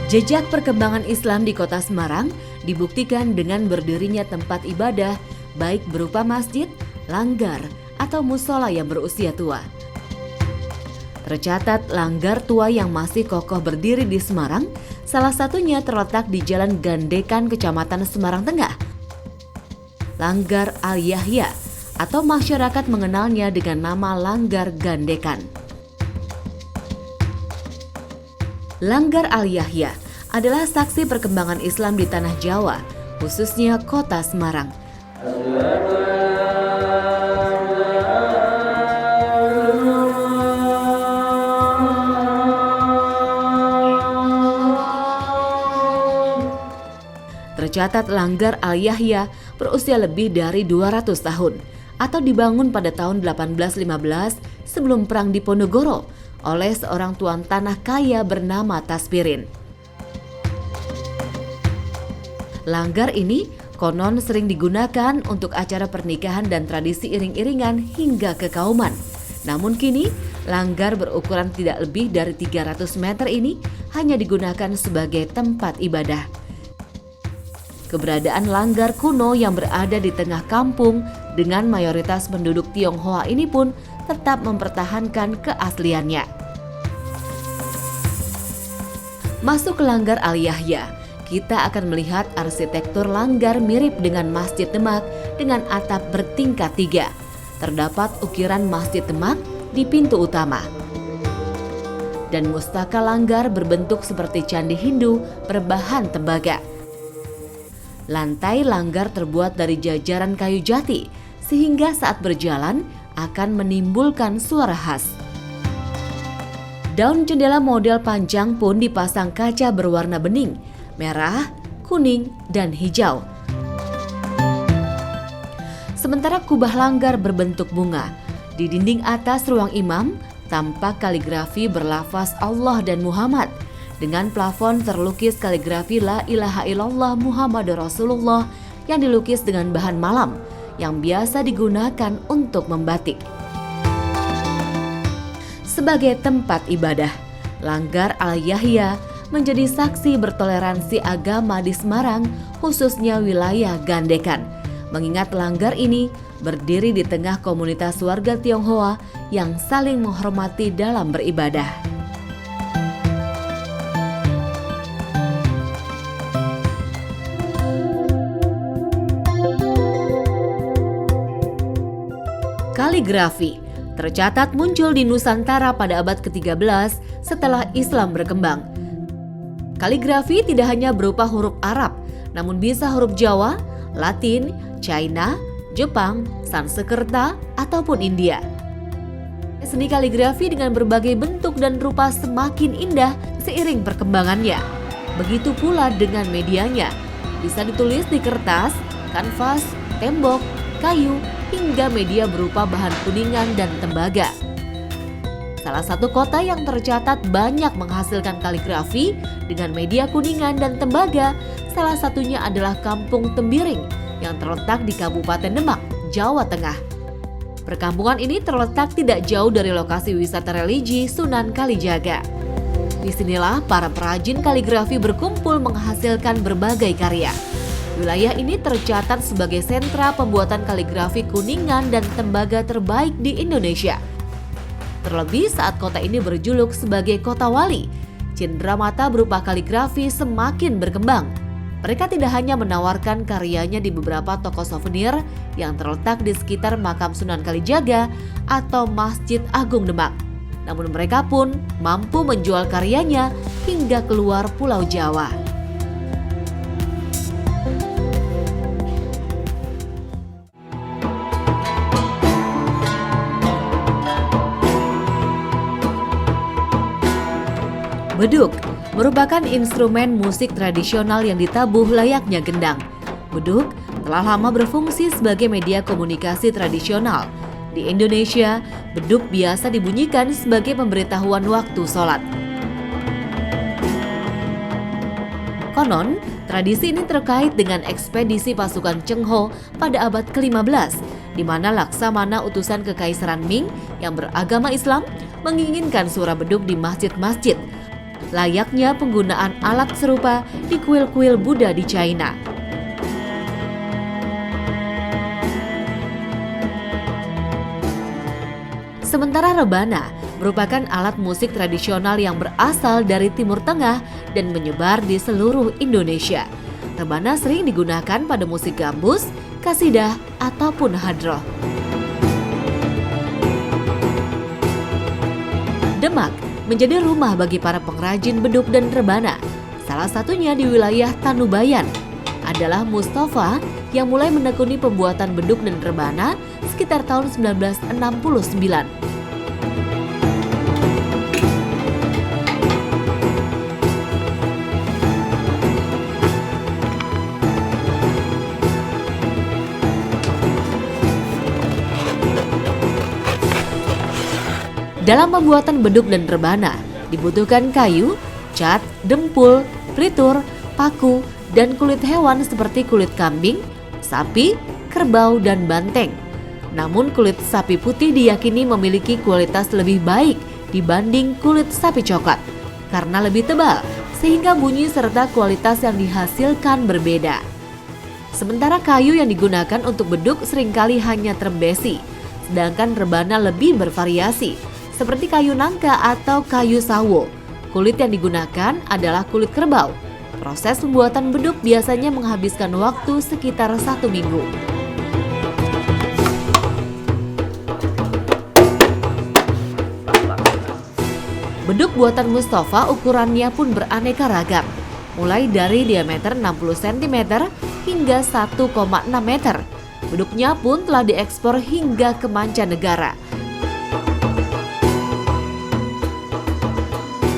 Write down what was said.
Jejak perkembangan Islam di kota Semarang dibuktikan dengan berdirinya tempat ibadah baik berupa masjid, langgar, atau musola yang berusia tua. Tercatat langgar tua yang masih kokoh berdiri di Semarang, salah satunya terletak di Jalan Gandekan, Kecamatan Semarang Tengah. Langgar Al-Yahya atau masyarakat mengenalnya dengan nama Langgar Gandekan. Langgar Al-Yahya adalah saksi perkembangan Islam di tanah Jawa, khususnya kota Semarang. Tercatat Langgar Al-Yahya berusia lebih dari 200 tahun atau dibangun pada tahun 1815 sebelum Perang Diponegoro oleh seorang tuan tanah kaya bernama Taspirin. Langgar ini konon sering digunakan untuk acara pernikahan dan tradisi iring-iringan hingga kekauman. Namun kini, langgar berukuran tidak lebih dari 300 meter ini hanya digunakan sebagai tempat ibadah. Keberadaan langgar kuno yang berada di tengah kampung dengan mayoritas penduduk Tionghoa ini pun tetap mempertahankan keasliannya. Masuk ke Langgar Al-Yahya, kita akan melihat arsitektur langgar mirip dengan Masjid Demak dengan atap bertingkat 3. Terdapat ukiran Masjid Demak di pintu utama. Dan mustaka langgar berbentuk seperti candi Hindu berbahan tembaga. Lantai langgar terbuat dari jajaran kayu jati, sehingga saat berjalan akan menimbulkan suara khas. Daun jendela model panjang pun dipasang kaca berwarna bening, merah, kuning, dan hijau. Sementara kubah langgar berbentuk bunga. Di dinding atas ruang imam tampak kaligrafi berlafaz Allah dan Muhammad. Dengan plafon terlukis kaligrafi La ilaha illallah Muhammadur Rasulullah yang dilukis dengan bahan malam yang biasa digunakan untuk membatik. Sebagai tempat ibadah, Langgar Al-Yahya menjadi saksi bertoleransi agama di Semarang, khususnya wilayah Gandekan. Mengingat langgar ini berdiri di tengah komunitas warga Tionghoa yang saling menghormati dalam beribadah. Kaligrafi tercatat muncul di Nusantara pada abad ke-13 setelah Islam berkembang. Kaligrafi tidak hanya berupa huruf Arab, namun bisa huruf Jawa, Latin, China, Jepang, Sanskerta, ataupun India. Seni kaligrafi dengan berbagai bentuk dan rupa semakin indah seiring perkembangannya. Begitu pula dengan medianya, bisa ditulis di kertas, kanvas, tembok, kayu, hingga media berupa bahan kuningan dan tembaga. Salah satu kota yang tercatat banyak menghasilkan kaligrafi dengan media kuningan dan tembaga, salah satunya adalah Kampung Tembiring yang terletak di Kabupaten Demak, Jawa Tengah. Perkampungan ini terletak tidak jauh dari lokasi wisata religi Sunan Kalijaga. Disinilah para perajin kaligrafi berkumpul menghasilkan berbagai karya. Wilayah ini tercatat sebagai sentra pembuatan kaligrafi kuningan dan tembaga terbaik di Indonesia. Terlebih saat kota ini berjuluk sebagai kota wali, cenderamata berupa kaligrafi semakin berkembang. Mereka tidak hanya menawarkan karyanya di beberapa toko souvenir yang terletak di sekitar makam Sunan Kalijaga atau Masjid Agung Demak, namun mereka pun mampu menjual karyanya hingga keluar Pulau Jawa. Beduk merupakan instrumen musik tradisional yang ditabuh layaknya gendang. Beduk telah lama berfungsi sebagai media komunikasi tradisional. Di Indonesia, beduk biasa dibunyikan sebagai pemberitahuan waktu sholat. Konon, tradisi ini terkait dengan ekspedisi pasukan Cheng Ho pada abad ke-15, di mana Laksamana utusan Kekaisaran Ming yang beragama Islam menginginkan suara beduk di masjid-masjid. layaknya penggunaan alat serupa di kuil-kuil Buddha di China. Sementara rebana merupakan alat musik tradisional yang berasal dari Timur Tengah dan menyebar di seluruh Indonesia. Rebana sering digunakan pada musik gambus, kasidah, ataupun hadroh. Demak menjadi rumah bagi para pengrajin beduk dan rebana. Salah satunya di wilayah Tanubayan adalah Mustafa yang mulai menekuni pembuatan beduk dan rebana sekitar tahun 1969. Dalam pembuatan beduk dan rebana, dibutuhkan kayu, cat, dempul, pelitur, paku, dan kulit hewan seperti kulit kambing, sapi, kerbau, dan banteng. Namun kulit sapi putih diyakini memiliki kualitas lebih baik dibanding kulit sapi coklat karena lebih tebal, sehingga bunyi serta kualitas yang dihasilkan berbeda. Sementara kayu yang digunakan untuk beduk seringkali hanya trembesi, sedangkan rebana lebih bervariasi, seperti kayu nangka atau kayu sawo. Kulit yang digunakan adalah kulit kerbau. Proses pembuatan beduk biasanya menghabiskan waktu sekitar 1 minggu. Beduk buatan Mustafa ukurannya pun beraneka ragam, mulai dari diameter 60 cm hingga 1,6 meter. Beduknya pun telah diekspor hingga ke mancanegara.